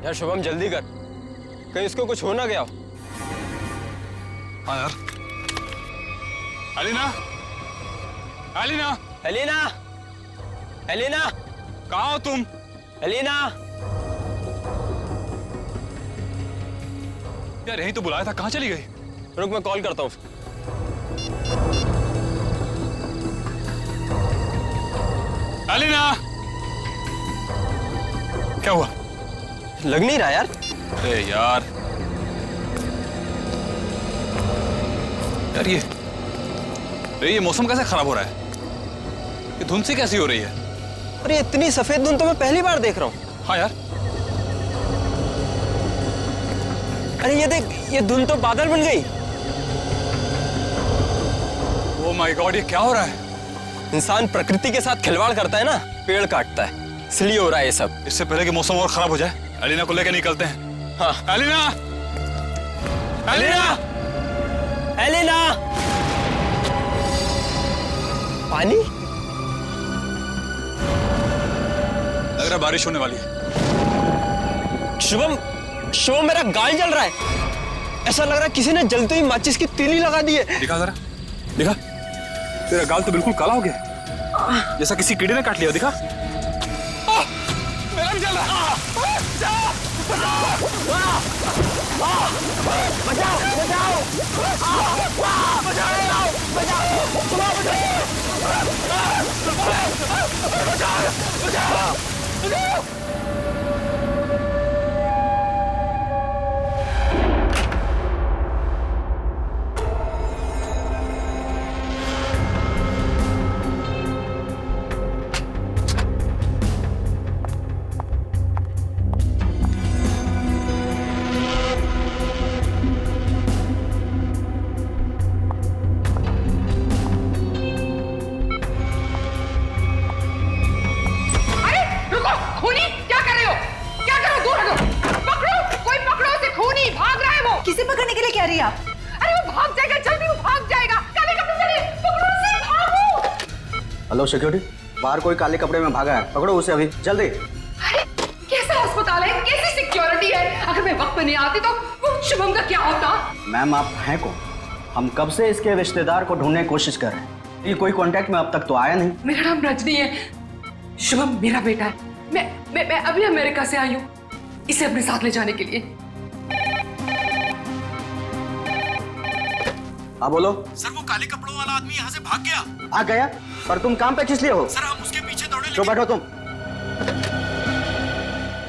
यार शुभम जल्दी कर, कहीं इसको कुछ हो ना गया हो। हाँ यार। एलिना, एलिना, एलिना, एलिना, कहाँ हो तुम? एलिना। यार यही तो बुलाया था, कहाँ चली गई? रुक मैं कॉल करता हूँ। एलिना, क्या हुआ? लग नहीं रहा यार। अरे यार, यार ये मौसम कैसे खराब हो रहा है? ये धुंध सी कैसी हो रही है? अरे इतनी सफेद धुंध तो मैं पहली बार देख रहा हूँ। हाँ यार। अरे ये देख, ये धुंध तो बादल बन गई। ओह माय गॉड, ये क्या हो रहा है? इंसान प्रकृति के साथ खिलवाड़ करता है ना, पेड़ काटता है, इसलिए हो रहा है ये सब। इससे पहले कि मौसम और खराब हो जाए, एलिना को लेकर निकलते हैं। हाँ। Elina, Elina, Elina. पानी? लग रहा है बारिश होने वाली है। शुभम, शुभम मेरा गाल जल रहा है। ऐसा लग रहा है किसी ने जलते ही माचिस की तीली लगा दी है। दिखा जरा, दिखा। तेरा गाल तो बिल्कुल काला हो गया, जैसा किसी कीड़े ने काट लिया। दिखा। मेरा भी जल रहा है। बचाओ, बचाओ, बचाओ, हेलो सिक्योरिटी, बाहर कोई काले कपड़े में भागा है, पकड़ो उसे अभी जल्दी। अरे कैसा अस्पताल है, कैसी सिक्योरिटी है? अगर मैं वक्त पे नहीं आती तो वो शुभम का क्या होता? मैम आप हैं कौन? हम कब से इसके रिश्तेदार को ढूंढने की कोशिश कर रहे हैं, ये कोई कांटेक्ट में अब तक तो आया नहीं। मेरा नाम रजनी है, शुभम मेरा बेटा है। मैं अभी अमेरिका से आई हूँ इसे अपने साथ ले जाने के लिए। हाँ बोलो। सर वो काले कपड़ों वाला आदमी यहाँ से भाग गया। भाग गया? पर तुम काम पे किस लिए हो? सर हम उसके पीछे दौड़े। जो बैठो तुम।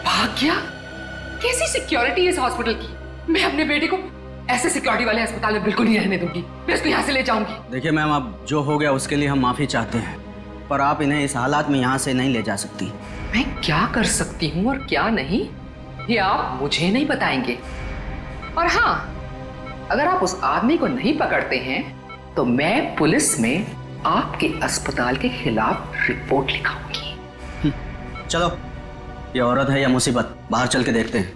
भाग गया? कैसी सिक्योरिटी है इस हॉस्पिटल की? मैं अपने बेटे को ऐसे सिक्योरिटी वाले अस्पताल में बिल्कुल नहीं रहने दूंगी। मैं उसको यहाँ से ले जाऊंगी। देखिए मैम, अब जो हो गया उसके लिए हम माफी चाहते हैं, पर आप इन्हें इस हालात में यहाँ से नहीं ले जा सकती। मैं क्या कर सकती हूँ और क्या नहीं, ये आप मुझे नहीं बताएंगे। और हाँ, अगर आप उस आदमी को नहीं पकड़ते हैं तो मैं पुलिस में आपके अस्पताल के खिलाफ रिपोर्ट लिखाऊंगी। चलो, ये औरत है या मुसीबत, बाहर चल के देखते हैं।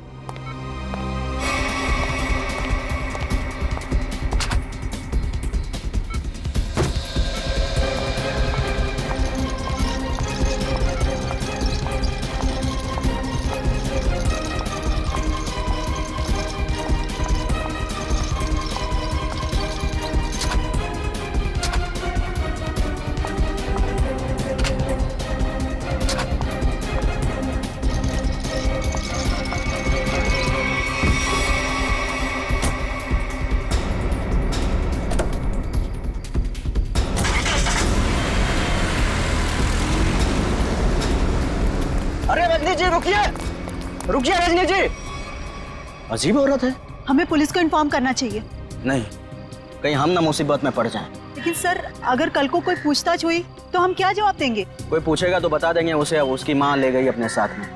रजनी जी रुकिए, रुकिए रजनी जी। अजीब औरत है। हमें पुलिस को इन्फॉर्म करना चाहिए। नहीं, कहीं हम ना मुसीबत में पड़ जाएं। लेकिन सर, अगर कल को कोई पूछताछ हुई तो हम क्या जवाब देंगे? कोई पूछेगा तो बता देंगे उसे उसकी माँ ले गई अपने साथ में।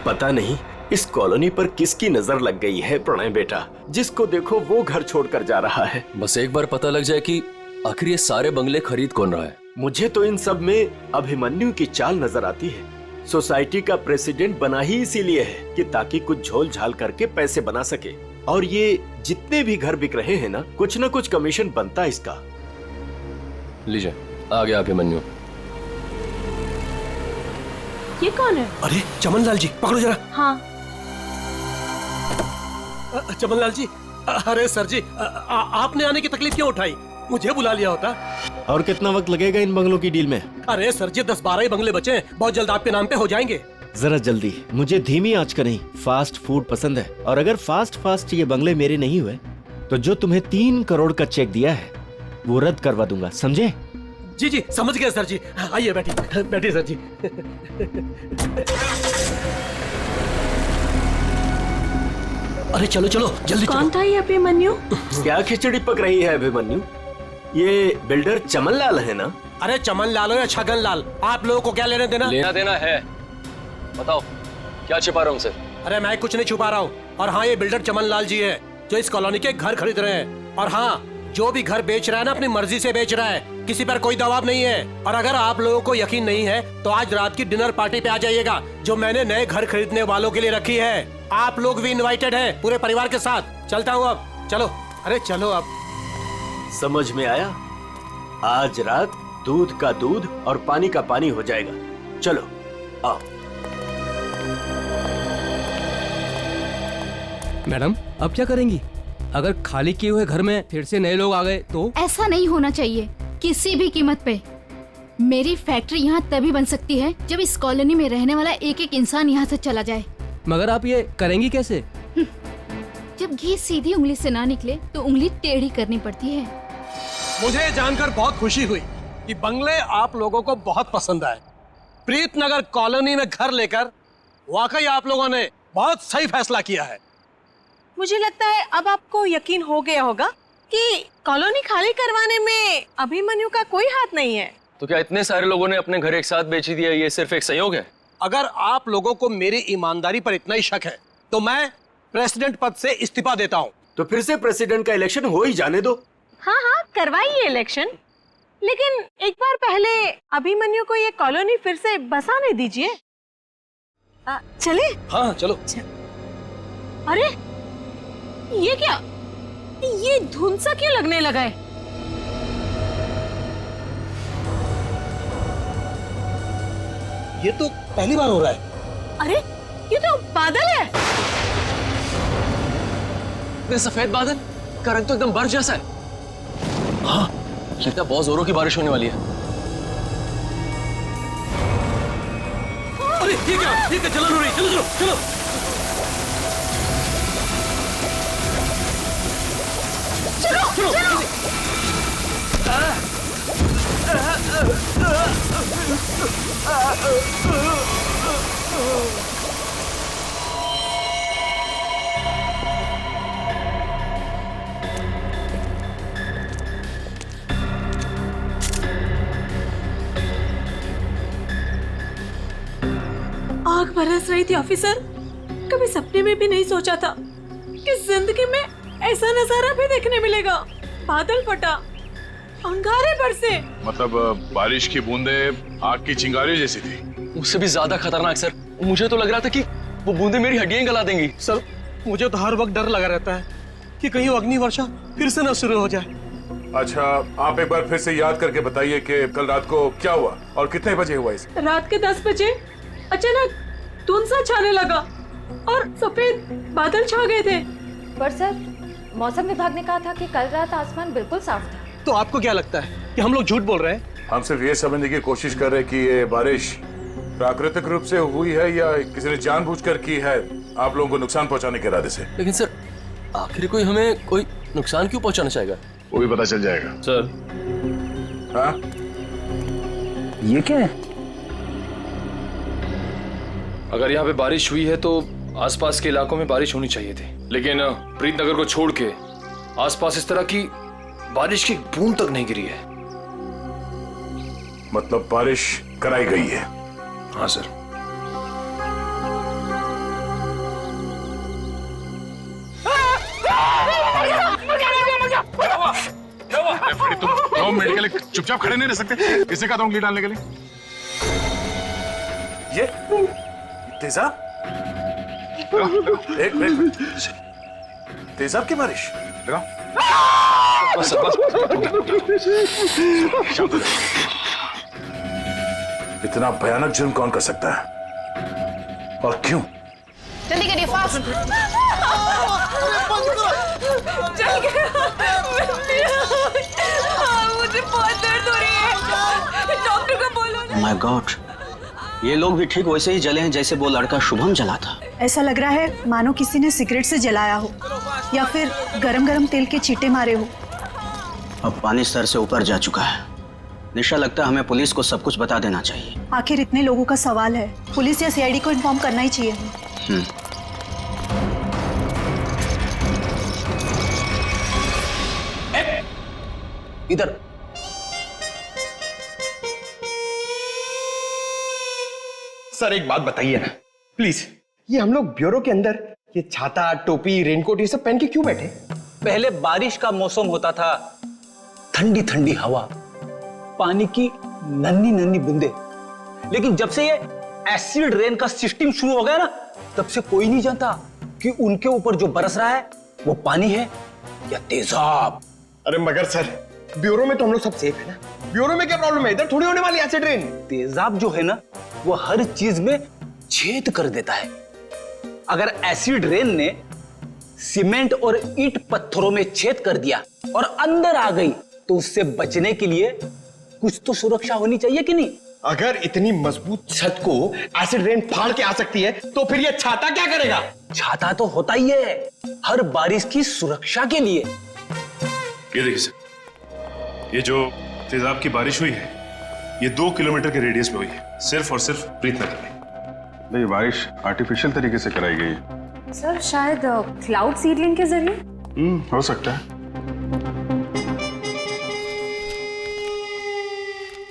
पता नहीं इस कॉलोनी पर किसकी नजर लग गई है प्रणय बेटा, जिसको देखो वो घर छोड़कर जा रहा है। बस एक बार पता लग जाए कि आखिर ये सारे बंगले खरीद कौन रहा है। मुझे तो इन सब में अभिमन्यु की चाल नजर आती है। सोसाइटी का प्रेसिडेंट बना ही इसीलिए है कि ताकि कुछ झोल झाल करके पैसे बना सके, और ये जितने भी घर बिक रहे हैं ना, कुछ न कुछ कमीशन बनता है इसका। लीजिए, आ गया अभिमन्यु। ये कौन है? अरे चमन लाल जी, पकड़ो जरा। हाँ। चमनलाल जी, अरे सर जी, आपने आने की तकलीफ क्यों उठाई? मुझे बुला लिया होता। और कितना वक्त लगेगा इन बंगलों की डील में? अरे सर जी, 10-12 ही बंगले बचे हैं, बहुत जल्द आपके नाम पे हो जाएंगे। जरा जल्दी, मुझे धीमी आंच का नहीं, फास्ट फूड पसंद है। और अगर फास्ट ये बंगले मेरे नहीं हुए तो जो तुम्हें 3 करोड़ का चेक दिया है वो रद्द करवा दूंगा, समझे? जी जी, समझ गए सर जी। आइए बैठिए बैठिए सर जी। अरे चलो चलो जल्दी। कौन था ये अभिमन्यु? क्या खिचड़ी पक रही है अभिमन्यु? ये बिल्डर चमनलाल है ना? अरे चमन लाल हो या छगन लाल, आप लोगों को क्या लेना देना? लेना देना है, बताओ क्या छिपा रहा हूँ सर? अरे मैं कुछ नहीं छुपा रहा हूँ। और हाँ, ये बिल्डर चमन लाल जी है जो इस कॉलोनी के घर खरीद रहे हैं। और हाँ, जो भी घर बेच रहा है ना, अपनी मर्जी से बेच रहा है, किसी पर कोई दबाव नहीं है। और अगर आप लोगों को यकीन नहीं है तो आज रात की डिनर पार्टी पे आ जाइएगा जो मैंने नए घर खरीदने वालों के लिए रखी है। आप लोग भी इनवाइटेड हैं पूरे परिवार के साथ। चलता हूँ अब, चलो। अरे चलो अब। समझ में आया? आज रात दूध का दूध और पानी का पानी हो जाएगा। चलो आओ। मैडम, अब क्या करेंगी? अगर खाली किए हुए घर में फिर से नए लोग आ गए तो? ऐसा नहीं होना चाहिए किसी भी कीमत पे। मेरी फैक्ट्री यहाँ तभी बन सकती है जब इस कॉलोनी में रहने वाला एक एक इंसान यहाँ से चला जाए। मगर आप ये करेंगी कैसे? जब घी सीधी उंगली से ना निकले तो उंगली टेढ़ी करनी पड़ती है। मुझे जानकर बहुत खुशी हुई कि बंगले आप लोगों को बहुत पसंद आए। प्रीतनगर कॉलोनी में घर लेकर वाकई आप लोगों ने बहुत सही फैसला किया है। मुझे लगता है अब आपको यकीन हो गया होगा कि कॉलोनी खाली करवाने में अभिमन्यु का कोई हाथ नहीं है। तो क्या इतने सारे लोगों ने अपने घर एक साथ बेच दिया, ये सिर्फ एक संयोग है? अगर आप लोगों को मेरी ईमानदारी पर इतना ही शक है तो मैं प्रेसिडेंट पद से इस्तीफा देता हूँ। तो फिर से प्रेसिडेंट का इलेक्शन हो ही जाने दो। हाँ हाँ, करवाइए इलेक्शन, लेकिन एक बार पहले अभिमन्यु को ये कॉलोनी फिर से बसाने दीजिए। चले? हाँ चलो। अरे ये क्या, ये धुंध सा क्यों लगने लगा है? ये तो पहली बार हो रहा है। अरे ये तो बादल है। ये सफेद बादल का रंग तो एकदम बर्फ जैसा है। हाँ, लगता है बहुत जोरों की बारिश होने वाली है। अरे ये क्या, ये क्या जलन हो रही है? चलो चलो चलो। चलो चलो। आग बरस रही थी ऑफिसर। कभी सपने में भी नहीं सोचा था कि जिंदगी में ऐसा नजारा भी देखने मिलेगा। बादल फटा, अंगारे बरसे। मतलब बारिश की बूंदे आग की चिंगारी जैसी थी। उससे भी ज्यादा खतरनाक सर, मुझे तो लग रहा था कि वो बूंदे मेरी हड्डियां गला देंगी। सर मुझे तो हर वक्त डर लगा रहता है कि कहीं अग्नि वर्षा फिर से न शुरू हो जाए। अच्छा, आप एक बार फिर से याद करके बताइए कि कल रात को क्या हुआ और कितने बजे हुआ इसे? रात के 10 बजे अचानक धुंध सा छाने लगा और सफेद बादल छा गए थे। पर सर, मौसम विभाग ने कहा था कि कल रात आसमान बिल्कुल साफ था। तो आपको क्या लगता है कि हम लोग झूठ बोल रहे हैं? हम सिर्फ ये समझने की कोशिश कर रहे हैं कि ये बारिश प्राकृतिक रूप से हुई है या किसी ने जानबूझकर की है आप लोगों को नुकसान पहुंचाने के इरादे से। लेकिन सर, आखिर कोई हमें कोई नुकसान क्यों पहुंचाना चाहेगा? वो भी पता चल जाएगा सर। हाँ? ये क्या है? अगर यहाँ पे बारिश हुई है तो आसपास के इलाकों में बारिश होनी चाहिए थी, लेकिन प्रीतनगर को छोड़ के आसपास इस तरह की बारिश की बूंद तक नहीं गिरी है। मतलब बारिश कराई गई है? हाँ सर। तुम मेडिकल चुपचाप खड़े नहीं रह सकते? किसने कहा था उंगली डालने के लिए? ये तेजाब? एक मिनट, तेजाब की बारिश? बस बस। इतना भयानक जुर्म कौन कर सकता है और क्यों? जल्दी करिए, फास्ट। माय गॉड, ये लोग भी ठीक वैसे ही जले हैं जैसे वो लड़का शुभम जला था। ऐसा लग रहा है मानो किसी ने सिगरेट से जलाया हो या फिर गरम गरम तेल के छींटे मारे हो। अब पानी सर से ऊपर जा चुका है। निशा, लगता है हमें पुलिस को सब कुछ बता देना चाहिए। आखिर इतने लोगों का सवाल है, पुलिस या सीआईडी को इन्फॉर्म करना ही चाहिए। इधर सर एक बात बताइए ना प्लीज, ये हम लोग ब्यूरो के अंदर ये छाता, टोपी, रेनकोट ये सब पहन के क्यों बैठे? पहले बारिश का मौसम होता था, ठंडी ठंडी हवा, पानी की नन्ही नन्ही बूंदे। लेकिन जब से ये एसिड रेन का सिस्टम शुरू हो गया ना, तब से कोई नहीं जानता कि उनके ऊपर जो बरस रहा है वो पानी है या तेजाब। अरे मगर सर, ब्यूरो में तो हम लोग सब सेफ है ना। ब्यूरो में क्या प्रॉब्लम है? इधर थोड़ी होने वाली एसिड रेन। तेजाब जो है ना, वो हर चीज में छेद कर देता है। अगर एसिड रेन ने सीमेंट और ईंट पत्थरों में छेद कर दिया और अंदर आ गई, तो उससे बचने के लिए कुछ तो सुरक्षा होनी चाहिए कि नहीं? अगर इतनी मजबूत छत को एसिड रेन फाड़ के आ सकती है, तो फिर ये छाता क्या करेगा? छाता तो होता ही है हर बारिश की सुरक्षा के लिए। ये देखिए सर, ये जो तेजाब की बारिश हुई है, ये 2 किलोमीटर के रेडियस में हुई है, सिर्फ और सिर्फ प्रीतनगर में। ये बारिश आर्टिफिशियल तरीके से कराई गई है सर, शायद क्लाउड सीडलिंग के जरिए। हो सकता है।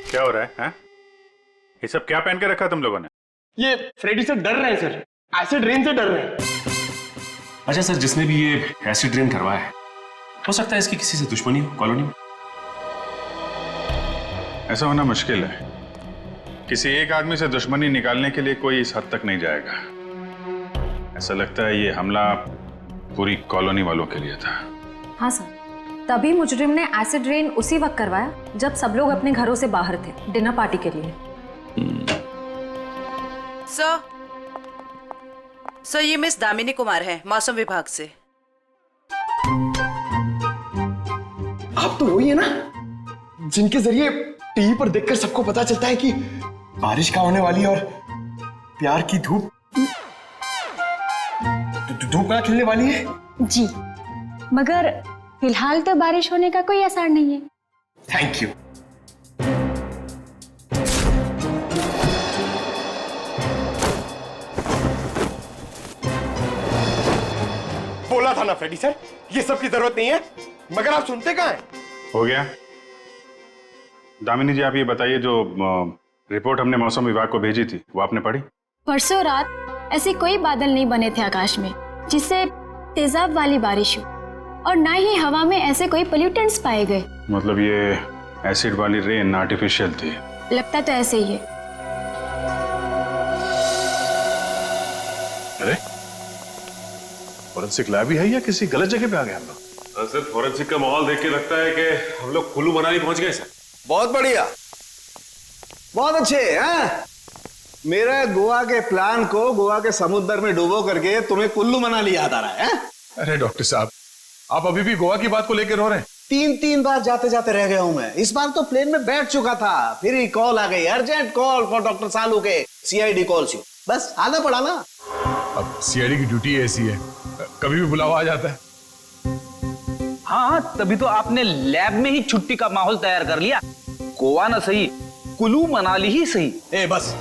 क्या हो रहा है, हैं? ये सब क्या पहन के रखा तुम लोगों ने? ये फ्रेडी से डर रहे हैं सर, एसिड रेन से डर रहे हैं। अच्छा सर, जिसने भी ये एसिड रेन करवाया है, हो सकता है इसकी किसी से दुश्मनी हो कॉलोनी में। ऐसा होना मुश्किल है। किसी एक आदमी से दुश्मनी निकालने के लिए कोई इस हद तक नहीं जाएगा। ऐसा लगता है ये हमला पूरी कॉलोनी वालों के लिए था। हाँ सर, तभी मुजरिम ने एसिड रेन उसी वक्त करवाया जब सब लोग अपने घरों से बाहर थे डिनर पार्टी के लिए। सर ये मिस दामिनी कुमार है, मौसम विभाग से। आप तो वही है ना जिनके जरिए टीवी पर देखकर सबको पता चलता है कि बारिश का होने वाली है और प्यार की धूप का खिलने वाली है। जी, मगर फिलहाल तो बारिश होने का कोई असर नहीं है। Thank you. बोला था ना फ्रेडी सर, ये सब की जरूरत नहीं है, मगर आप सुनते कहाँ हैं? हो गया। दामिनी जी, आप ये बताइए, जो रिपोर्ट हमने मौसम विभाग को भेजी थी वो आपने पढ़ी? परसों रात ऐसे कोई बादल नहीं बने थे आकाश में जिससे तेजाब वाली बारिश हो, और ना ही हवा में ऐसे कोई पोल्यूटेंट्स पाए गए। मतलब ये एसिड वाली रेन आर्टिफिशियल थी? लगता तो ऐसे ही है। अरे फॉरेंसिक लैब ही है या किसी गलत जगह पे आ गए हम लोग? सर, फॉरेंसिक का माहौल देख के लगता है कि हम लोग कुल्लू मनाली पहुंच गए सर। बहुत बढ़िया, बहुत अच्छे हैं। मेरे गोवा के प्लान को गोवा के समुद्र में डुबो करके तुम्हें कुल्लू मनाली याद आ रहा है? अरे डॉक्टर साहब, आप अभी भी गोवा की बात को लेकर रो रहे हैं? 3 बार जाते जाते रह गया हूं मैं। इस बार तो प्लेन में बैठ चुका था, फिर ही कॉल आ गई, अर्जेंट कॉल फॉर डॉक्टर सालू के सीआईडी कॉल्स यू। बस आना पड़ा ना। अब सीआईडी की ड्यूटी ऐसी है, कभी भी बुलावा आ जाता है। हाँ, तभी तो आपने लैब में ही छुट्टी का माहौल तैयार कर लिया। गोवा ना सही, कुल्लू मनाली ही सही। ए बस,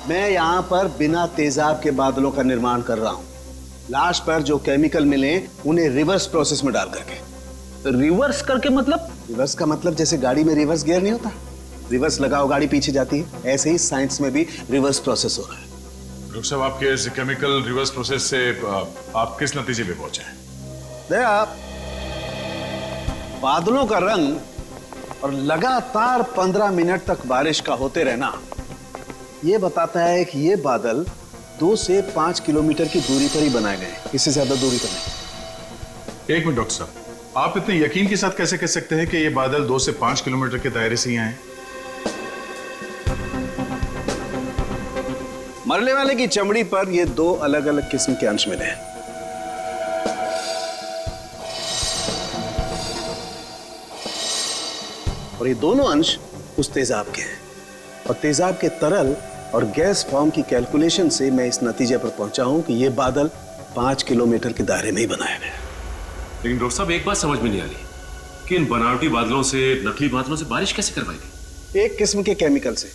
मैं यहाँ पर बिना तेजाब के बादलों का निर्माण कर रहा हूँ। लाश पर जो केमिकल मिले उन्हें रिवर्स प्रोसेस में डाल करके। रिवर्स करके मतलब? रिवर्स का मतलब जैसे गाड़ी में रिवर्स गियर नहीं होता, रिवर्स लगाओ गाड़ी पीछे जाती है, ऐसे ही साइंस में भी रिवर्स प्रोसेस हो रहा है। डॉक्टर साहब, आपके इस केमिकल रिवर्स प्रोसेस से आप किस नतीजे पे पहुंचे हैं? आप बादलों का रंग और लगातार 15 मिनट तक बारिश का होते रहना ये बताता है कि ये बादल 2 से 5 किलोमीटर की दूरी पर ही बनाए गए, इससे ज्यादा दूरी पर नहीं। एक मिनट डॉक्टर साहब, आप इतने यकीन के साथ कैसे कह सकते हैं कि ये बादल 2 से 5 किलोमीटर के दायरे से ही आए? मरने वाले की चमड़ी पर ये 2 अलग अलग किस्म के अंश मिले हैं। और ये दोनों अंश उस तेजाब के हैं। और तेजाब के तरल और गैस फॉर्म की कैलकुलेशन से मैं इस नतीजे पर पहुंचा हूं कि यह बादल 5 किलोमीटर के दायरे में ही बनाया गया। लेकिन डॉक्टर साहब एक बात समझ में नहीं आ रही कि इन बनावटी बादलों से, नकली बादलों से बारिश कैसे करवाई गई? एक किस्म के केमिकल से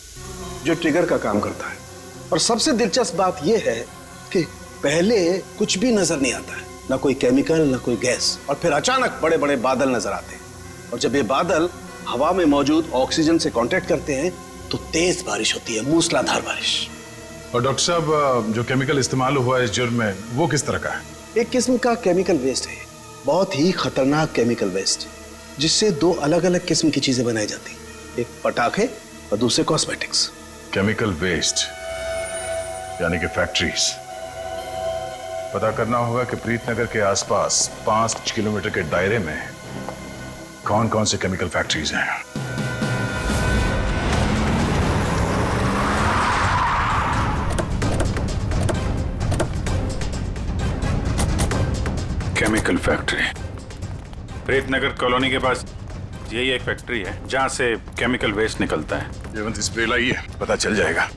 जो ट्रिगर का काम करता है। और सबसे दिलचस्प बात यह है कि पहले कुछ भी नजर नहीं आता है, ना कोई केमिकल ना कोई गैस, और फिर अचानक बड़े बड़े बादल नजर आते हैं। और जब ये बादल हवा में मौजूद ऑक्सीजन से कांटेक्ट करते हैं तो तेज बारिश होती है, मूसलाधार बारिश। और डॉक्टर साहब, जो केमिकल इस्तेमाल हुआ है इस जुर्म में, वो किस तरह का है? एक किस्म का केमिकल वेस्ट है, बहुत ही खतरनाक केमिकल वेस्ट, जिससे 2 अलग अलग किस्म की चीजें बनाई जाती, एक पटाखे और दूसरे कॉस्मेटिक्स। केमिकल वेस्ट यानी कि फैक्ट्रीज। पता करना होगा कि प्रीतनगर के आसपास 5 किलोमीटर के दायरे में कौन कौन से केमिकल फैक्ट्रीज हैं। केमिकल फैक्ट्री प्रीतनगर कॉलोनी के पास यही एक फैक्ट्री है जहां से केमिकल वेस्ट निकलता है। जयवंत स्प्रे लाइए, पता चल जाएगा।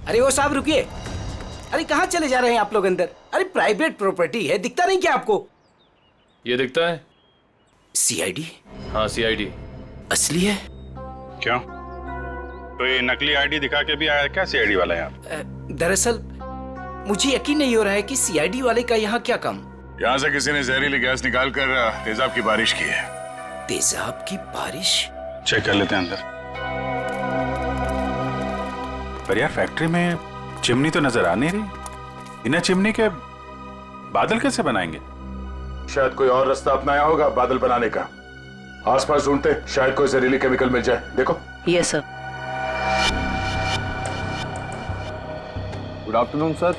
अरे वो साहब रुकिए, अरे कहाँ चले जा रहे हैं आप लोग अंदर? अरे प्राइवेट प्रॉपर्टी है, दिखता नहीं क्या आपको? ये दिखता है सीआईडी। हाँ सीआईडी असली है। क्यों, कोई नकली आईडी दिखा के भी आया क्या सीआईडी वाला यहाँ? दरअसल मुझे यकीन नहीं हो रहा है कि सीआईडी वाले का यहाँ क्या काम। यहाँ से किसी ने जहरीली गैस निकालकर तेजाब की बारिश की है। तेजाब की बारिश? चेक कर लेते हैं अंदर। पर यार फैक्ट्री में चिमनी तो नजर आ नहीं रही, बिना चिमनी के बादल कैसे बनाएंगे? शायद कोई और रास्ता अपनाया होगा बादल बनाने का। आसपास ढूंढते, शायद कोई जहरीली केमिकल मिल जाए। देखो। Yes sir. Good afternoon sir,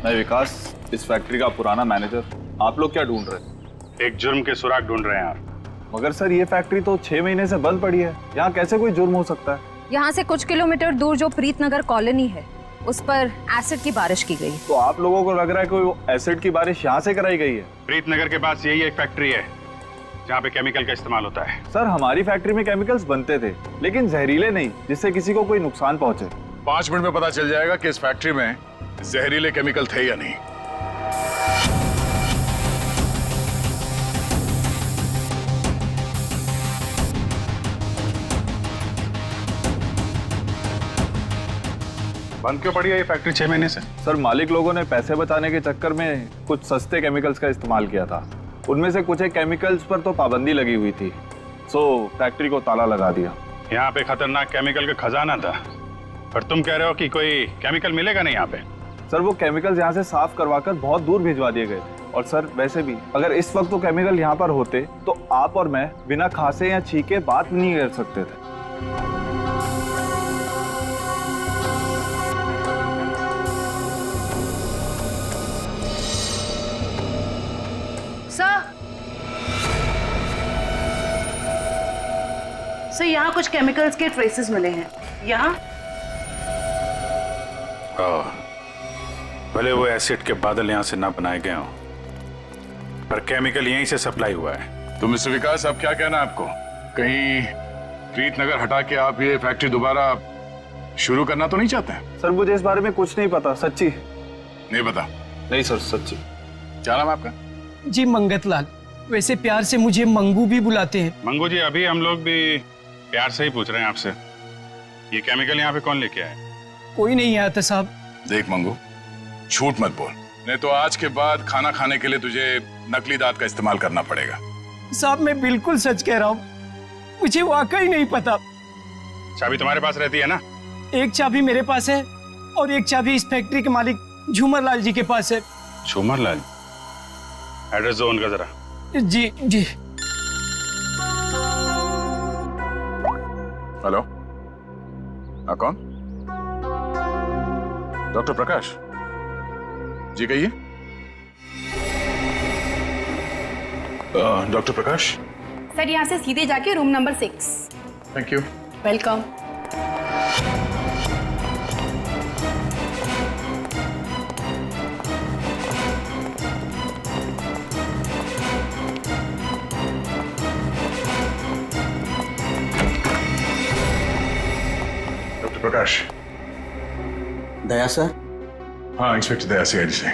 मैं विकास, इस फैक्ट्री का पुराना मैनेजर। आप लोग क्या ढूंढ रहे हैं? एक जुर्म के सुराग ढूंढ रहे हैं आप। मगर सर ये फैक्ट्री तो 6 महीने से बंद पड़ी है, यहाँ कैसे कोई जुर्म हो सकता है? यहाँ से कुछ किलोमीटर दूर जो प्रीतनगर कॉलोनी है, उस पर एसिड की बारिश की गई। तो आप लोगों को लग रहा है कोई एसिड की बारिश यहाँ से कराई गई है? प्रीतनगर के पास यही एक फैक्ट्री है जहाँ पे केमिकल का इस्तेमाल होता है। सर हमारी फैक्ट्री में केमिकल्स बनते थे, लेकिन जहरीले नहीं, जिससे किसी को कोई नुकसान पहुंचे। 5 मिनट में पता चल जाएगा कि इस फैक्ट्री में जहरीले केमिकल थे या नहीं। बंद क्यों पड़ी है ये फैक्ट्री 6 महीने से? सर मालिक लोगों ने पैसे बचाने के चक्कर में कुछ सस्ते केमिकल्स का इस्तेमाल किया था। उनमें से कुछ एक केमिकल्स पर तो पाबंदी लगी हुई थी, सो फैक्ट्री को ताला लगा दिया। यहाँ पे खतरनाक केमिकल का खजाना था, पर तुम कह रहे हो कि कोई केमिकल मिलेगा नहीं यहाँ पे? सर वो केमिकल्स यहाँ से साफ करवाकर बहुत दूर भिजवा दिए गए। और सर वैसे भी अगर इस वक्त वो केमिकल यहाँ पर होते तो आप और मैं बिना खांसे या छींके बात नहीं कर सकते थे। सर यहाँ कुछ केमिकल्स के ट्रेसेस मिले हैं। यहाँ भले वो एसिड के बादल यहाँ से ना बनाए गए हों, पर केमिकल यहीं से सप्लाई हुआ है। तो मिस्टर विकास, अब क्या कहना है आपको? कहीं प्रीतनगर हटा के आप ये फैक्ट्री दोबारा शुरू करना तो नहीं चाहते हैं? सर मुझे इस बारे में कुछ नहीं पता, सच्ची नहीं पता? नहीं सर, सच्ची। क्या नाम है आपका? जी मंगत लाल, वैसे प्यार से मुझे मंगू भी बुलाते हैं। मंगू जी, अभी हम लोग भी प्यार से ही पूछ रहे हैं आपसे, ये केमिकल यहाँ पे कौन लेके आया? कोई नहीं आया था साहब। देख मंगू, झूठ मत बोल, नहीं तो आज के बाद खाना खाने के लिए तुझे नकली दांत का इस्तेमाल करना पड़ेगा। साहब मैं बिल्कुल सच कह रहा हूँ, मुझे वाकई नहीं पता। चाबी तुम्हारे पास रहती है ना? एक चाबी मेरे पास है और एक चाबी इस फैक्ट्री के मालिक झूमर लाल जी के पास है। झूमर लाल? एड्रेस दो उनका जरा। जी जी। हेलो, कौन? डॉक्टर प्रकाश जी, कहिए। डॉक्टर प्रकाश सर, यहाँ से सीधे जाके room number 6। Thank you. Welcome. Prakash. Daya sir. हाँ, इंस्पेक्टर दया सीआईडी से।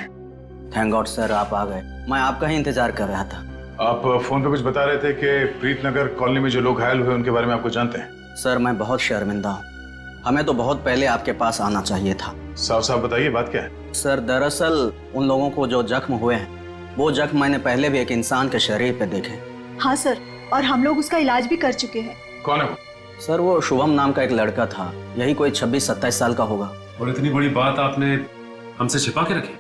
थैंक गॉड सर, आप आ गए। मैं आपका ही इंतजार कर रहा था। आप फोन पे कुछ बता रहे थे कि प्रीतनगर कॉलोनी में जो लोग घायल हुए उनके बारे में आपको जानते हैं? सर मैं बहुत शर्मिंदा हूँ। हमें तो बहुत पहले आपके पास आना चाहिए था। साफ साफ बताइए बात क्या है? सर दरअसल उन लोगों को जो जख्म हुए हैं वो जख्म मैंने पहले भी एक इंसान के शरीर पे देखे। हाँ सर, और हम लोग उसका इलाज भी कर चुके हैं। कौन है वो? सर वो शुभम नाम का एक लड़का था, यही कोई 26-27 साल का होगा। और इतनी बड़ी बात आपने हमसे छिपा के रखी?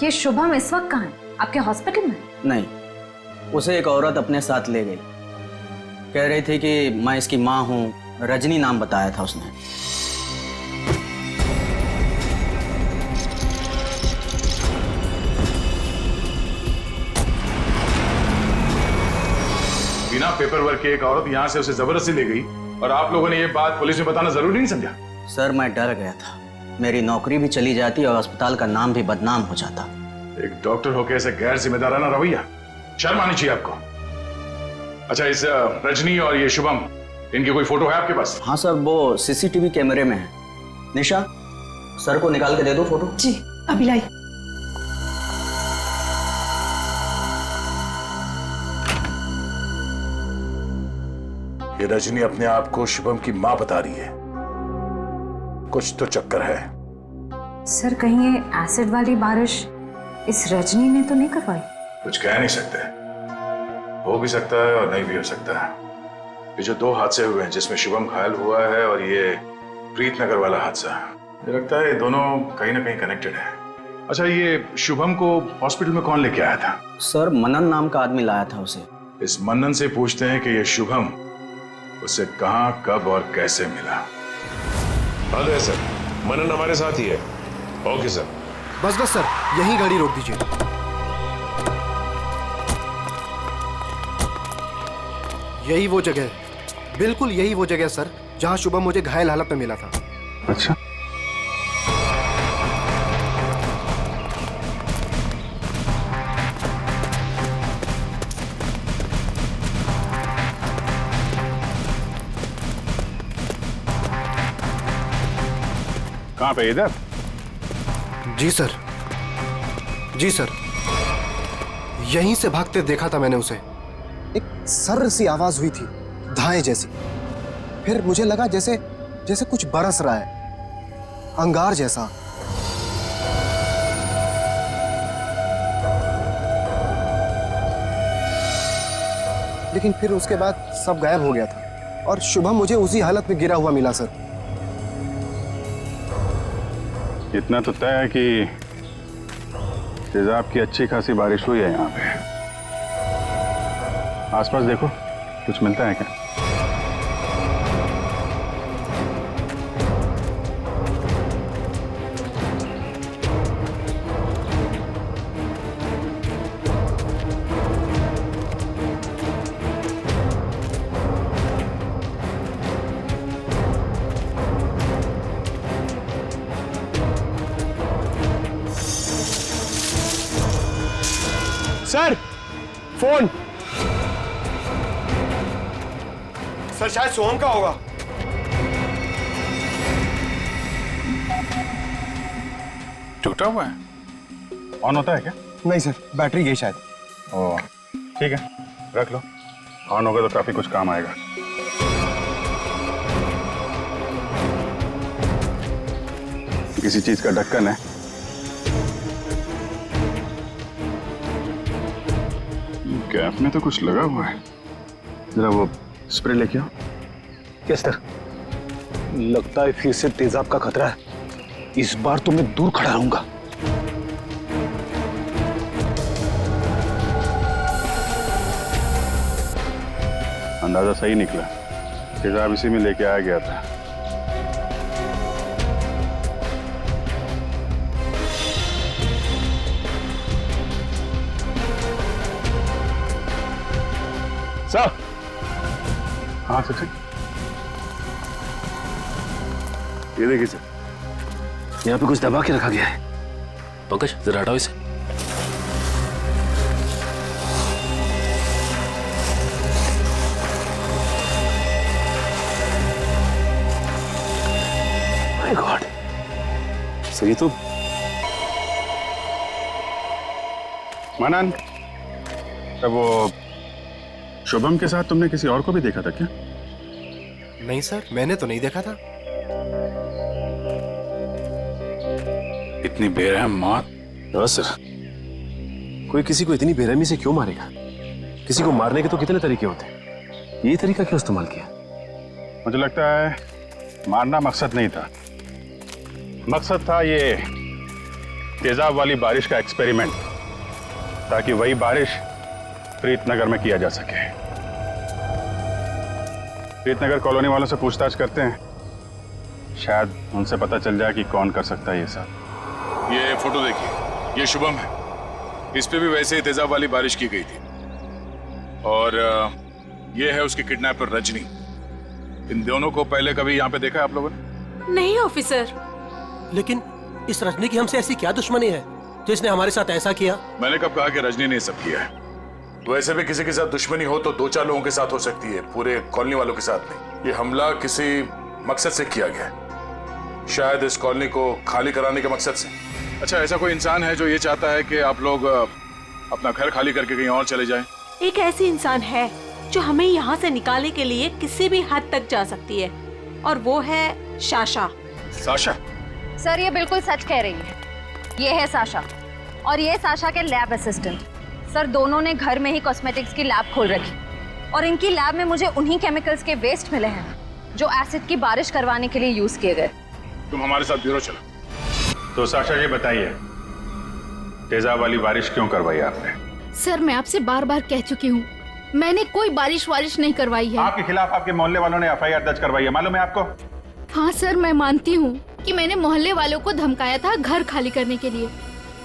ये शुभम इस वक्त कहाँ है? आपके हॉस्पिटल में? नहीं, उसे एक औरत अपने साथ ले गई। कह रही थी कि मैं इसकी माँ हूँ, रजनी नाम बताया था उसने। बिना पेपर वर्क के एक औरत यहाँ से उसे जबरदस्ती ले गई और आप लोगों ने ये बात पुलिस में बताना जरूरी नहीं समझा? सर मैं डर गया था, मेरी नौकरी भी चली जाती और अस्पताल का नाम भी बदनाम हो जाता। एक डॉक्टर होकर ऐसे गैर जिम्मेदाराना रवैया, शर्म आनी चाहिए आपको। अच्छा, इस रजनी और ये शुभम, इनकी कोई फोटो है आपके पास? हाँ सर, वो सीसीटीवी कैमरे में है। निशा, सर को निकाल के दे दो फोटो। जी अभी लाई। ये रजनी अपने आप को शुभम की मां बता रही है। कुछ तो चक्कर है। सर कहीं ये एसिड वाली बारिश इस रजनी ने तो नहीं करवाई? कुछ कह नहीं सकते, हो भी सकता है और नहीं भी हो सकता है। ये जो 2 हादसे हुए हैं जिसमें शुभम घायल हुआ है और ये प्रीतनगर वाला हादसा, मुझे लगता है ये दोनों कहीं ना कहीं कनेक्टेड है। अच्छा, ये शुभम को हॉस्पिटल में कौन लेके आया था? सर मनन नाम का आदमी लाया था उसे। इस मनन से पूछते हैं कि ये शुभम उसे कहां, कब और कैसे मिला। हाँ सर, मनन हमारे साथ ही है। Okay sir. बस सर, यही गाड़ी रोक दीजिए। यही वो जगह है, बिल्कुल यही वो जगह है सर, जहां शुभम मुझे घायल हालत में मिला था। अच्छा, कहां पे? इधर? जी सर, जी सर, यहीं से भागते देखा था मैंने उसे। एक सर्र सी आवाज हुई थी, धाए जैसी। फिर मुझे लगा जैसे जैसे कुछ बरस रहा है, अंगार जैसा। लेकिन फिर उसके बाद सब गायब हो गया था और शुभम मुझे उसी हालत में गिरा हुआ मिला सर। इतना तो तय है कि तेजाब की अच्छी खासी बारिश हुई है यहाँ पे। आसपास देखो, कुछ मिलता है क्या? Sir phone. सर शायद सोहम का होगा। टूटा हुआ है? ऑन होता है क्या? नहीं सर, बैटरी गई शायद। ओह ठीक है, रख लो। ऑन होगा तो काफी कुछ काम आएगा। किसी चीज का ढक्कन है। गैप में तो कुछ लगा हुआ है। जरा वो स्प्रे लेके आओ। Yes sir. लगता है फिर से तेजाब का खतरा है। इस बार तो मैं दूर खड़ा रहूंगा। अंदाजा सही निकला, तेजाब इसी में लेके आया गया था। सर। हाँ सर, ये देखिए सर, यहाँ पे कुछ दबा के रखा गया है। पंकज जरा हटाओ इसे। सर ये तो मानन, तब वो शुभम के साथ तुमने किसी और को भी देखा था क्या? नहीं सर, मैंने तो नहीं देखा था। इतनी बेरहम मौत? हाँ सर, कोई किसी को इतनी बेरहमी से क्यों मारेगा? किसी को मारने के तो कितने तरीके होते हैं, ये तरीका क्यों इस्तेमाल किया? मुझे लगता है मारना मकसद नहीं था, मकसद था ये तेजाब वाली बारिश का एक्सपेरिमेंट, ताकि वही बारिश प्रीतनगर में किया जा सके। प्रीतनगर कॉलोनी वालों से पूछताछ करते हैं, शायद उनसे पता चल जाए कि कौन कर सकता है ये सब। ये फोटो देखिए, ये शुभम है, इस पे भी वैसे ही तेजाब वाली बारिश की गई थी। और ये है उसकी किडनैपर रजनी। इन दोनों को पहले कभी यहाँ पे देखा है आप लोगों ने? नहीं ऑफिसर। लेकिन इस रजनी की हमसे ऐसी क्या दुश्मनी है जो इसने हमारे साथ ऐसा किया? मैंने कब कहा कि रजनी ने सब किया है? वैसे भी किसी के साथ दुश्मनी हो तो 2-4 लोगों के साथ हो सकती है, पूरे कॉलोनी वालों के साथ नहीं। ये हमला किसी मकसद से किया गया है, शायद इस कॉलोनी को खाली कराने के मकसद से। अच्छा, ऐसा कोई इंसान है जो ये चाहता है कि आप लोग अपना घर खाली करके कहीं और चले जाएं? एक ऐसी इंसान है जो हमें यहाँ से निकालने के लिए किसी भी हद तक जा सकती है, और वो है साशा। साशा? सर ये बिल्कुल सच कह रही है, ये है साशा और ये साशा के लैब असिस्टेंट। सर दोनों ने घर में ही कॉस्मेटिक्स की लैब खोल रखी और इनकी लैब में मुझे उन्हीं केमिकल्स के वेस्ट मिले हैं जो एसिड की बारिश करवाने के लिए यूज किए गए। तुम हमारे साथ ब्यूरो चलो। तो साशा जी बताइए, तेजाब वाली बारिश क्यों करवाई आपने? सर मैं आपसे बार बार कह चुकी हूँ, मैंने कोई बारिश नहीं करवाई है। आपके खिलाफ आपके मोहल्ले वालों ने एफआईआर दर्ज करवाई है, मालूम है आपको? हाँ सर, मैं मानती हूँ कि मैंने मोहल्ले वालों को धमकाया था घर खाली करने के लिए,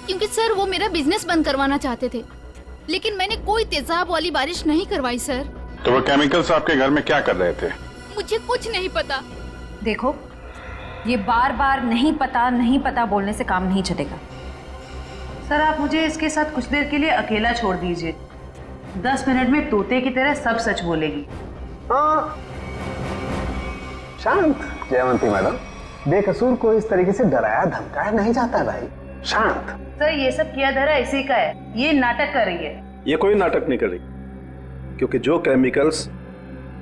क्योंकि सर वो मेरा बिजनेस बंद करवाना चाहते थे, लेकिन मैंने कोई तेजाब वाली बारिश नहीं करवाई सर। तो वो केमिकल्स आपके घर में क्या कर रहे थे? मुझे कुछ नहीं पता। देखो, ये बार बार नहीं पता बोलने से काम नहीं चलेगा। सर आप मुझे इसके साथ कुछ देर के लिए अकेला छोड़ दीजिए, 10 मिनट में तोते की तरह सब सच बोलेगी। हाँ शांत जयवंती मैडम, बेकसूर को इस तरीके से डराया धमकाया नहीं जाता भाई, शांत। सर ये सब किया धरा इसी का है, ये नाटक कर रही है। ये कोई नाटक नहीं कर रही, क्योंकि जो केमिकल्स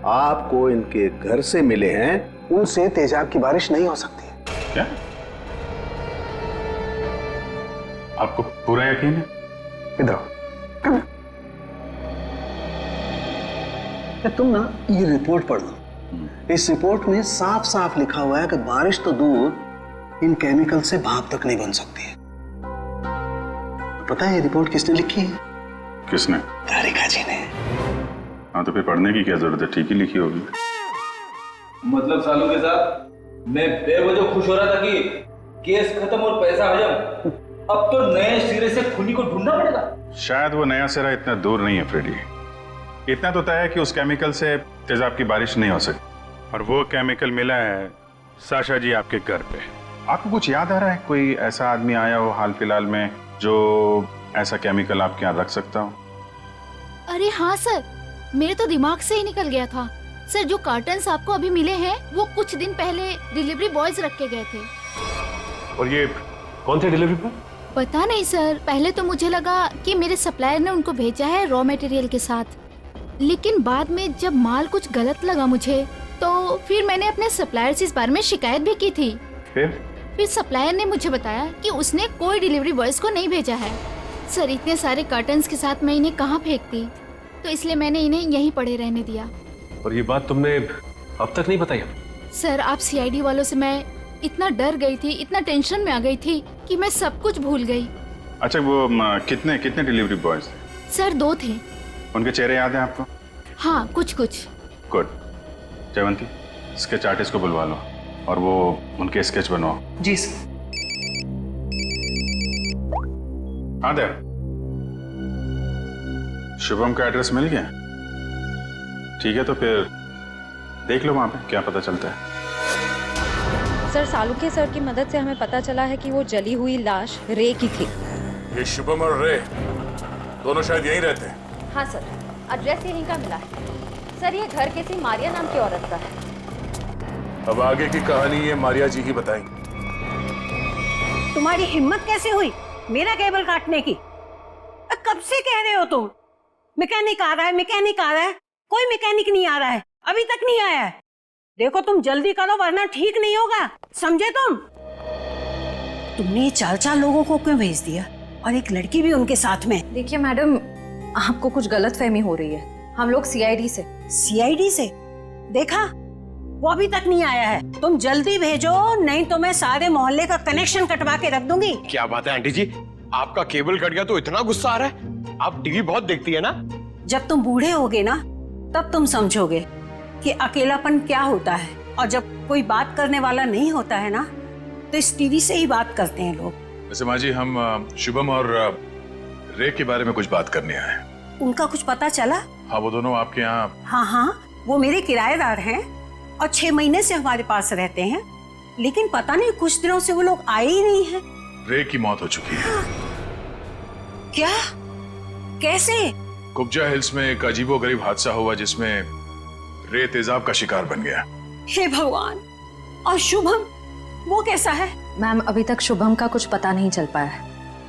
आपको इनके घर से मिले हैं उनसे तेजाब की बारिश नहीं हो सकती है। क्या आपको पूरा यकीन है? इधर तुम ना ये रिपोर्ट पढ़ लो, इस रिपोर्ट में साफ साफ लिखा हुआ है कि बारिश तो दूर, इन केमिकल से भाप तक नहीं बन सकती है। पता है ये रिपोर्ट किसने लिखी है? किसने? तारिका जी ने। हाँ तो फिर पढ़ने की क्या जरूरत है, ठीक ही लिखी होगी। मतलब सालों के साथ मैं बेवजह खुश हो रहा था कि केस खत्म और पैसा हजम, अब तो नए सिरे से खूनी को ढूंढना पड़ेगा। शायद वो नया सिरा इतना दूर नहीं है फ्रेडी, इतना तो तय है कि उस केमिकल से तेजाब की बारिश नहीं हो सकती, और वो केमिकल मिला है साशा जी आपके घर पे। आपको कुछ याद आ रहा है, कोई ऐसा आदमी आया हो हाल फिलहाल में जो ऐसा केमिकल आपके यहाँ रख सकता हो? अरे हाँ सर, मेरे तो दिमाग से ही निकल गया था सर। जो कार्टन्स आपको अभी मिले हैं वो कुछ दिन पहले डिलीवरी बॉयज रख के गए थे। और ये कौन थे डिलीवरी बॉय? पता नहीं सर, पहले तो मुझे लगा कि मेरे सप्लायर ने उनको भेजा है रॉ मटेरियल के साथ, लेकिन बाद में जब माल कुछ गलत लगा मुझे, तो फिर मैंने अपने सप्लायर से इस बारे में शिकायत भी की थी। फिर सप्लायर ने मुझे बताया कि उसने कोई डिलीवरी बॉयज को नहीं भेजा है। सर इतने सारे कार्टन्स के साथ मैं इन्हें कहाँ फेंकती, तो इसलिए मैंने इन्हें यहीं पड़े रहने दिया। और ये बात तुमने अब तक नहीं बताई? सर आप सीआईडी वालों से मैं इतना डर गई थी, इतना टेंशन में आ गई थी कि मैं सब कुछ भूल गई। अच्छा वो कितने डिलीवरी बॉयज थे? सर 2 थे। उनके चेहरे याद हैं आपको? हाँ कुछ। गुड। जयवंती, स्केच आर्टिस्ट को बुलवा लो और वो उनके स्केच बनवाओ। जी सर। हाँ देव, शुभम का एड्रेस मिल गया? ठीक है, तो फिर देख लो वहां पे क्या पता चलता है। सर सालुके सर की मदद से हमें पता चला है कि वो जली हुई लाश रे की थी। ये शुभम और रे दोनों शायद यहीं रहते हैं। हाँ सर, एड्रेस यहीं का मिला है। सर ये घर किसी मारिया नाम की औरत का है। अब आगे की कहानी ये मारिया जी ही बताएंगी। तुम्हारी हिम्मत कैसे हुई मेरा केबल काटने की? कब से कह रहे हो तुम मैकेनिक आ रहा है, मैकेनिक आ रहा है? कोई मैकेनिक नहीं आ रहा है, अभी तक नहीं आया है। देखो तुम जल्दी करो वरना ठीक नहीं होगा, समझे तुम? तुमने 4 लोगों को क्यों भेज दिया और एक लड़की भी उनके साथ में? देखिए मैडम, आपको कुछ गलतफहमी हो रही है। हम लोग सीआईडी से। सीआईडी से? देखा, वो अभी तक नहीं आया है। तुम जल्दी भेजो, नहीं तो मैं सारे मोहल्ले का कनेक्शन कटवा के रख दूंगी। क्या बात है आंटी जी, आपका केबल कट गया तो इतना गुस्सा आ रहा है? आप टीवी बहुत देखती है ना? जब तुम बूढ़े होगे ना तब तुम समझोगे कि अकेलापन क्या होता है, और जब कोई बात करने वाला नहीं होता है ना तो इस टीवी से ही बात करते हैं लोग। वैसे माँ जी, हम शुभम और रे के बारे में कुछ बात करने आए हैं। उनका कुछ पता चला? हाँ, वो दोनों आपके यहाँ। हाँ, वो मेरे किराएदार हैं और 6 महीने से हमारे पास रहते हैं, लेकिन पता नहीं कुछ दिनों से वो लोग आए ही नहीं हैं। रे की मौत हो चुकी है। क्या? कैसे? कुब्जा हिल्स में एक अजीबोगरीब हादसा हुआ जिसमें रे तेजाब का शिकार बन गया। हे भगवान! और शुभम, वो कैसा है? मैम, अभी तक शुभम का कुछ पता नहीं चल पाया है।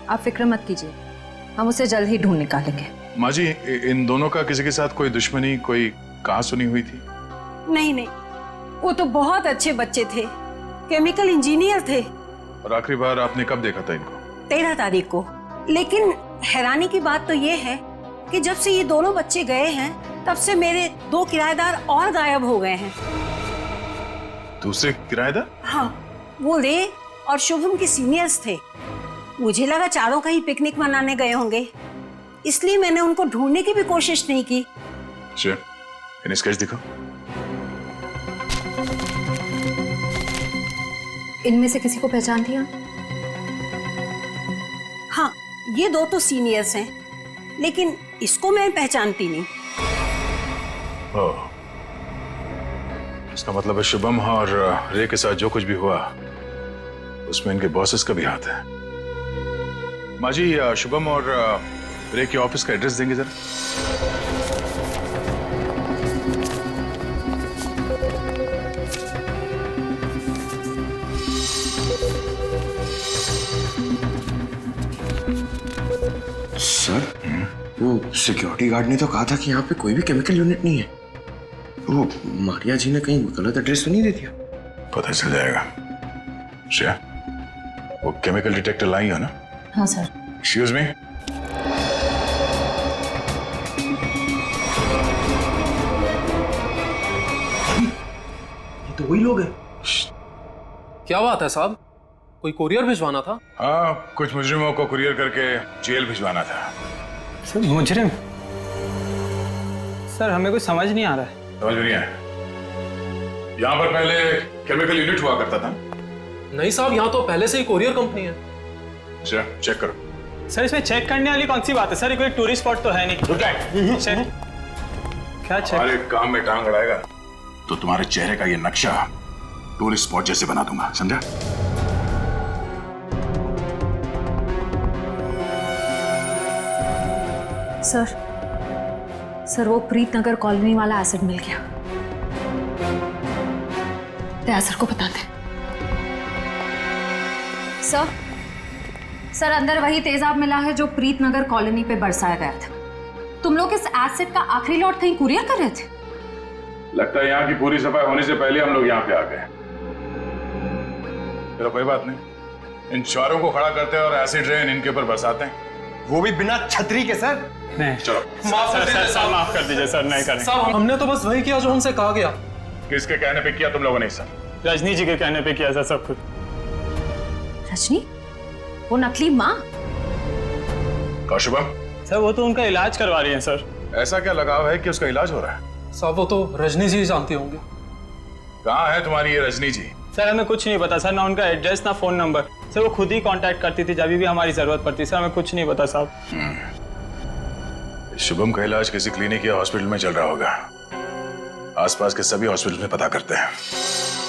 आप फिक्र मत कीजिए, हम उसे जल्द ही ढूंढ निकालेंगे। माँ जी, इन दोनों का किसी के साथ कोई दुश्मनी, कोई कहा सुनी हुई थी? नहीं, वो तो बहुत अच्छे बच्चे थे, केमिकल इंजीनियर थे। और आखिरी बार आपने कब देखा था इनको? 13 तारीख को। लेकिन हैरानी की बात तो ये है कि जब से ये दोनों बच्चे गए हैं तब से मेरे 2 किराएदार और गायब हो गए हैं। दूसरे किराएदार? हाँ, वो रे और शुभम के सीनियर्स थे। मुझे लगा चारों कहीं पिकनिक मनाने गए होंगे, इसलिए मैंने उनको ढूंढने की भी कोशिश नहीं की। अच्छा, इन्हें स्केच दिखाओ। इनमें से किसी को पहचान दिया? हाँ, ये 2 तो सीनियर्स हैं, लेकिन इसको मैं पहचानती नहीं। ओह, इसका मतलब है शुभम और रे के साथ जो कुछ भी हुआ उसमें इनके बॉसेस का भी हाथ है। माँ जी, शुभम और रे के ऑफिस का एड्रेस देंगे जरा? सर, वो सिक्योरिटी गार्ड ने तो कहा था कि यहाँ पे कोई भी केमिकल यूनिट नहीं है। वो मारिया जी ने कहीं गलत एड्रेस तो नहीं दे दिया? पता चल जाएगा। श्रेया, वो केमिकल डिटेक्टर लाई हो ना? हाँ सर। Excuse me. ये तो वही लोग हैं। क्या बात है साहब, कोई कुरियर भिजवाना था? हाँ, कुछ मुजरिमों को कुरियर करके जेल भिजवाना था। सर, मुजरिम? सर, हमें कुछ समझ नहीं आ रहा है। समझ नहीं आया? यहाँ पर पहले केमिकल यूनिट हुआ करता था? नहीं साहब, यहाँ तो पहले से ही कुरियर कंपनी है। अच्छा, चेक करो। सर, इसमें चेक करने वाली कौन सी बात है? सर, ये कोई टूरिस्ट स्पॉट तो है नहीं। चेक? क्या चेक? हमारे काम में टांग अड़ाएगा तो तुम्हारे चेहरे का ये नक्शा टूरिस्ट स्पॉट जैसे बना दूंगा, समझा? सर, वो प्रीत नगर कॉलोनी वाला एसिड मिल गया। दया सर को बता दे। सर, अंदर वही तेजाब मिला है जो प्रीत नगर कॉलोनी पे बरसाया गया था। तुम लोग इस एसिड का आखिरी लॉट कहीं कुरियर कर रहे थे? लगता है यहाँ की पूरी सफाई होने से पहले हम लोग यहाँ पे आ गए। चलो कोई बात नहीं, इन चारों को खड़ा करते हैं और एसिड रेन इनके ऊपर बरसाते हैं। वो भी बिना छतरी के सर। नहीं, चलो माफ कर दीजिए सर, माफ कर दीजिए सर, नहीं करेंगे। साहब, हमने तो बस वही किया जो हमसे कहा गया। किसके कहने पे किया तुम लोगों ने? सर, रजनी जी के कहने पे किया सर, सब कुछ। रजनी? वो नकली माँ? शुभम? सर, वो तो उनका इलाज करवा रही है सर। ऐसा क्या लगाव है कि उसका इलाज हो रहा है? साहब, वो तो रजनी जी जानती होंगे। कहाँ है तुम्हारी ये रजनी जी? सर, हमें कुछ नहीं पता सर, ना उनका एड्रेस ना फोन नंबर। सर, वो खुद ही कांटेक्ट करती थी जब भी हमारी जरूरत पड़ती। सर, हमें कुछ नहीं पता साहब। शुभम का इलाज किसी क्लिनिक या हॉस्पिटल में चल रहा होगा। आसपास के सभी हॉस्पिटल में पता करते हैं।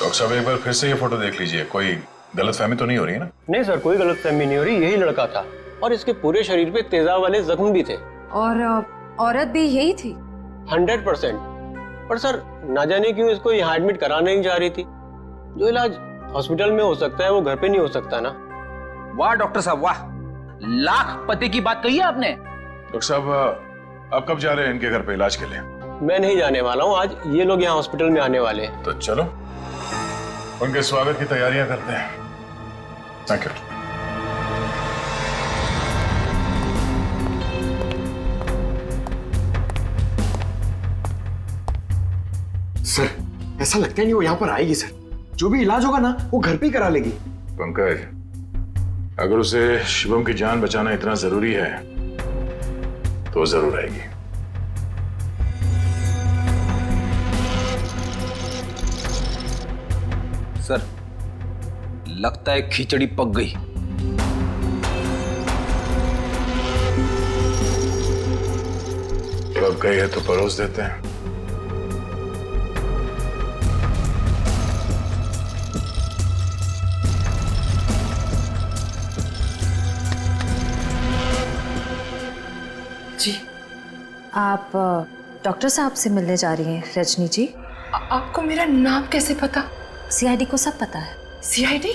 डॉक्टर साहब, एक बार फिर से ये फोटो देख लीजिए, कोई गलतफहमी तो नहीं हो रही है ना? नहीं सर, कोई गलतफहमी नहीं हो रही। यही लड़का था और इसके पूरे शरीर पे तेजाब वाले जख्म भी थे। और औरत भी यही थी? 100%। पर सर, ना जाने क्यों इसको यहाँ एडमिट कराने नहीं जा रही थी। जो इलाज हॉस्पिटल में हो सकता है वो घर पे नहीं हो सकता ना। वाह डॉक्टर साहब वाह, लाख पति की बात कही है आपने। डॉक्टर साहब आप कब जा रहे हैं इनके घर पे इलाज के लिए? मैं नहीं जाने वाला हूँ, आज ये लोग यहाँ हॉस्पिटल में आने वाले हैं। तो चलो उनके स्वागत की तैयारियां करते हैं। Thank you. सर ऐसा लगता नहीं वो यहाँ पर आएगी सर। जो भी इलाज होगा ना वो घर पे ही करा लेगी। पंकज, अगर उसे शिवम की जान बचाना इतना जरूरी है तो जरूर आएगी। सर लगता है खिचड़ी पक गई। पक गई है तो परोस देते हैं। जी आप डॉक्टर साहब से मिलने जा रही हैं रजनी जी? आपको मेरा नाम कैसे पता? सीआईडी को सब पता है। सीआईडी?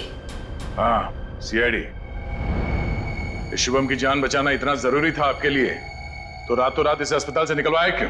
हाँ सीआईडी। शिवम की जान बचाना इतना जरूरी था आपके लिए तो रातों रात इसे अस्पताल से निकलवाया क्यों?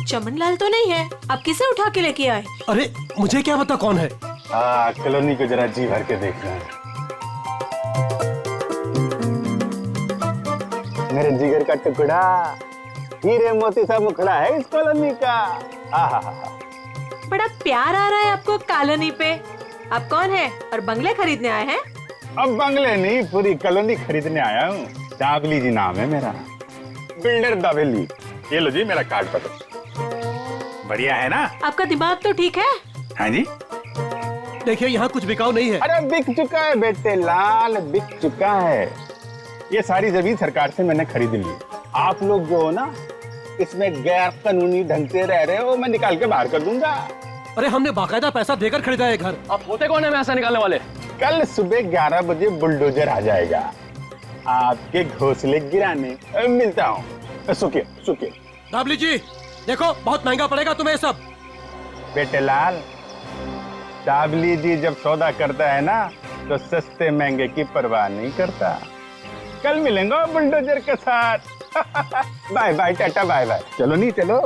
चमनलाल तो नहीं है, आप किसे उठा के लेके आए? अरे मुझे क्या पता कौन है। कॉलोनी को जरा जी भर के देखना है। मेरे जिगर का टुकड़ा, हीरे मोती सा मुखड़ा है इस कॉलोनी का। बड़ा प्यार आ रहा है आपको कॉलोनी पे। आप कौन है और बंगले खरीदने आए हैं? अब बंगले नहीं, पूरी कॉलोनी खरीदने आया हूँ। दाबली जी नाम है मेरा, बिल्डर दाबली। ये लो जी मेरा कार्ड पकड़ो। बढ़िया है ना? आपका दिमाग तो ठीक है? हाँ जी। देखिए यहाँ कुछ बिकाऊ नहीं है। अरे बिक चुका है बेटे लाल, बिक चुका है। ये सारी जमीन सरकार से मैंने खरीद ली। आप लोग जो हो ना इसमें गैर कानूनी ढंग से रह रहे हो, मैं निकाल के बाहर कर दूंगा। अरे हमने बाकायदा पैसा देकर खरीदा है घर। आप होते कौन है पैसा निकालने वाले? कल सुबह 11 बजे बुलडोजर आ जाएगा आपके घोंसले गिराने। मिलता हूँ। सुखिए सुखिए। दाबली जी देखो बहुत महंगा पड़ेगा तुम्हें सब। बेटे लाल, दाबली जी जब सौदा करता है ना तो सस्ते महंगे की परवाह नहीं करता। कल मिलेंगे बुलडोजर के साथ। Bye bye tata bye bye. चलो नहीं चलो।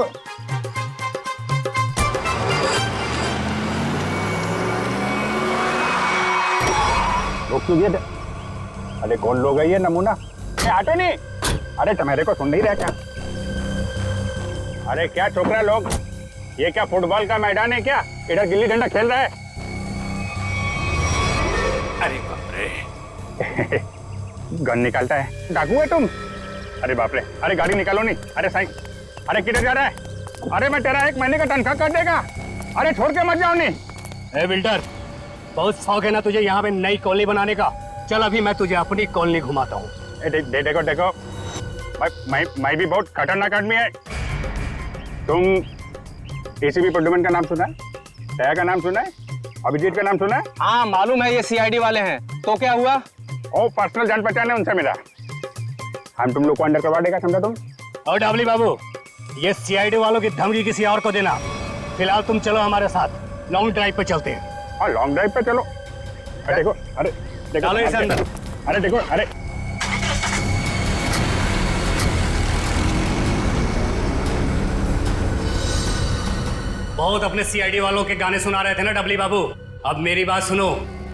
अरे कौन लोग है ये नमूना? आटे नहीं। अरे तुम्हारे को सुन नहीं रहा क्या? अरे क्या छोकरा लोग, ये क्या फुटबॉल का मैदान है क्या? इधर गिल्ली डंडा खेल रहा है। अरे बाप रे। गन निकालता है, डाकू है तुम? अरे बाप रे। अरे गाड़ी निकालो नहीं। अरे साईं, अरे किधर जा रहा है? अरे मैं तेरा 1 महीने का तनख्वाह कर देगा। अरे छोड़ के मत जाओ नहीं। ए बिल्डर, बहुत शौक है ना तुझे यहाँ पे नई कॉलोनी बनाने का? चल अभी मैं तुझे अपनी कॉलोनी घुमाता हूँ। देखो देखो, मैं भी बहुत खतरनाक आदमी है। तुम एसीपी प्रद्युमन का नाम सुना है? दया का नाम सुना है? अभिजीत का नाम सुना है? हाँ मालूम है, ये सीआईडी वाले हैं। तो क्या हुआ? ओ पर्सनल जान पहचान है उनसे मिला। हम तुम लोग को अंडर करवा देगा, समझा तुम? और डाबली बाबू, ये सीआईडी वालों की धमकी किसी और को देना। फिलहाल तुम चलो हमारे साथ, लॉन्ग ड्राइव पे चलते हैं। हाँ लॉन्ग ड्राइव पे चलो। अरे देखो, अरे देखो, डालो इसे अंदर। अरे देखो, अरे बहुत अपने सीआईडी वालों के गाने सुना रहे थे ना डबली बाबू। अब मेरी बात सुनो,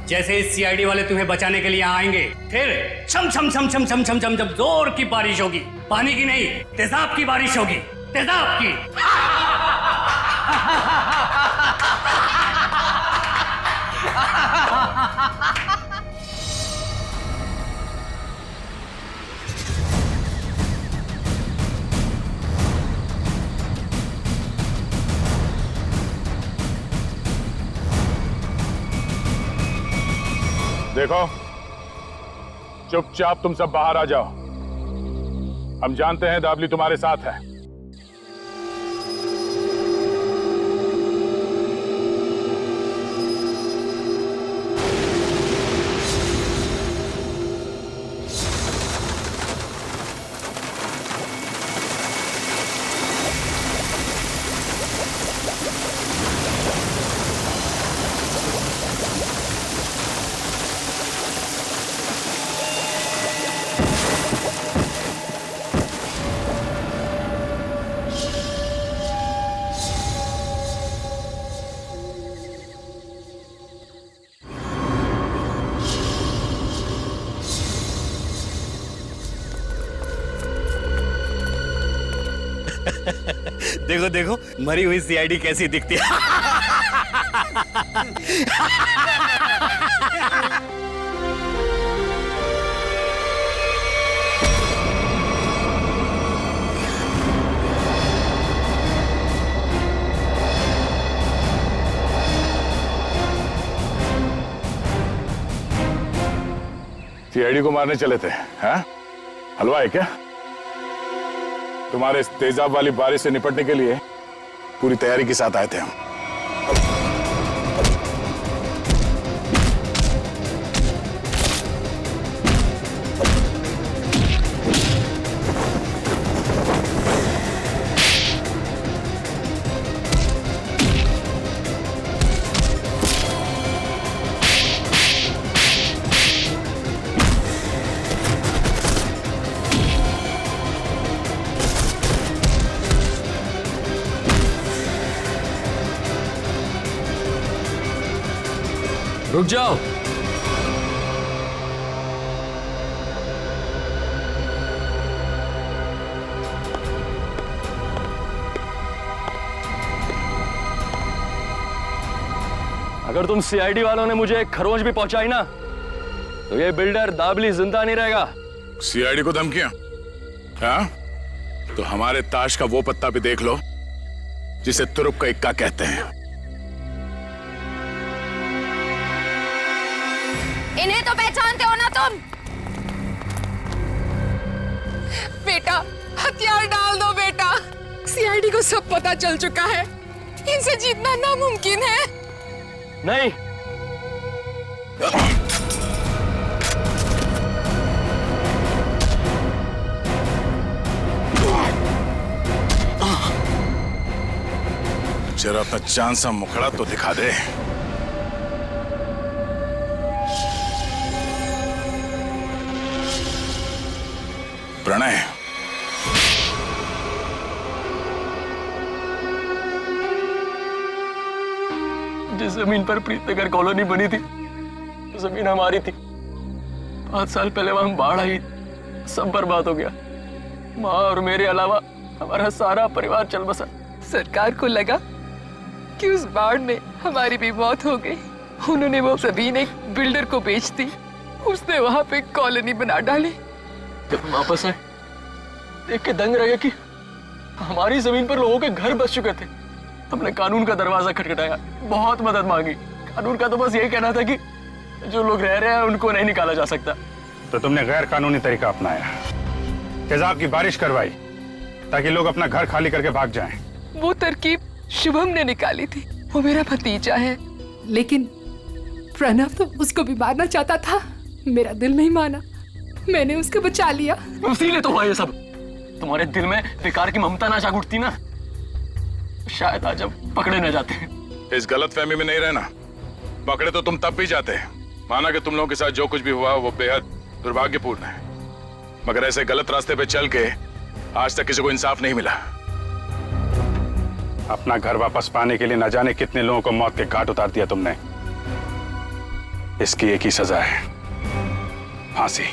जैसे इस सीआईडी वाले तुम्हें बचाने के लिए यहाँ आएंगे, फिर छम छम छम छम छम छम छम छम जोर की बारिश होगी। पानी की नहीं, तेजाब की बारिश होगी। तेजाब की। देखो, चुपचाप तुम सब बाहर आ जाओ। हम जानते हैं दाबली तुम्हारे साथ है। देखो देखो मरी हुई सीआईडी कैसी दिखती है। सीआईडी को मारने चले थे, हैं? हलवा है क्या? तुम्हारे इस तेजाब वाली बारिश से निपटने के लिए पूरी तैयारी के साथ आए थे हम। रुक जाओ। अगर तुम सीआईडी वालों ने मुझे एक खरोंच भी पहुंचाई ना तो ये बिल्डर दाबली जिंदा नहीं रहेगा। सीआईडी को धमकियां? हाँ? तो हमारे ताश का वो पत्ता भी देख लो जिसे तुरुप का इक्का कहते हैं। इन्हें तो पहचानते हो ना तुम? बेटा हथियार डाल दो बेटा, सीआईडी को सब पता चल चुका है, इनसे जीतना नामुमकिन है। नहीं, जरा अपना चांद सा मुखड़ा तो दिखा दे। प्रणय, जिस जमीन पर प्रीतनगर कॉलोनी बनी थी जमीन हमारी थी। 5 साल पहले वहां बाढ़ आई, सब बर्बाद हो गया। माँ और मेरे अलावा हमारा सारा परिवार चल बसा। सरकार को लगा कि उस बाढ़ में हमारी भी मौत हो गई। उन्होंने वो जमीन एक बिल्डर को बेच दी, उसने वहां पे कॉलोनी बना डाली। जब वापस आए देख के दंग रह गया कि हमारी जमीन पर लोगों के घर बस चुके थे। हमने कानून का दरवाजा खटखटाया, बहुत मदद मांगी। कानून का तो बस यही कहना था कि जो लोग रह रहे हैं उनको नहीं निकाला जा सकता। तो तुमने गैर कानूनी तरीका अपनाया, तेजाब की बारिश करवाई ताकि लोग अपना घर खाली करके भाग जाएं। वो तरकीब शुभम ने निकाली थी, वो मेरा भतीजा है। लेकिन प्रणव तो उसको भी मारना चाहता था, मेरा दिल नहीं माना, मैंने उसको बचा लिया। इसीलिए तो हुआ ये सब। तुम्हारे दिल में बेकार की ममता ना जाग उठती ना, शायद आज अब पकड़े न जाते। इस गलतफहमी में नहीं रहना, पकड़े तो तुम तब भी जाते। माना कि तुम लोगों के साथ जो कुछ भी हुआ वो बेहद दुर्भाग्यपूर्ण है, मगर ऐसे गलत रास्ते पे चल के आज तक किसी को इंसाफ नहीं मिला। अपना घर वापस पाने के लिए न जाने कितने लोगों को मौत के घाट उतार दिया तुमने। इसकी एक ही सजा है, फांसी।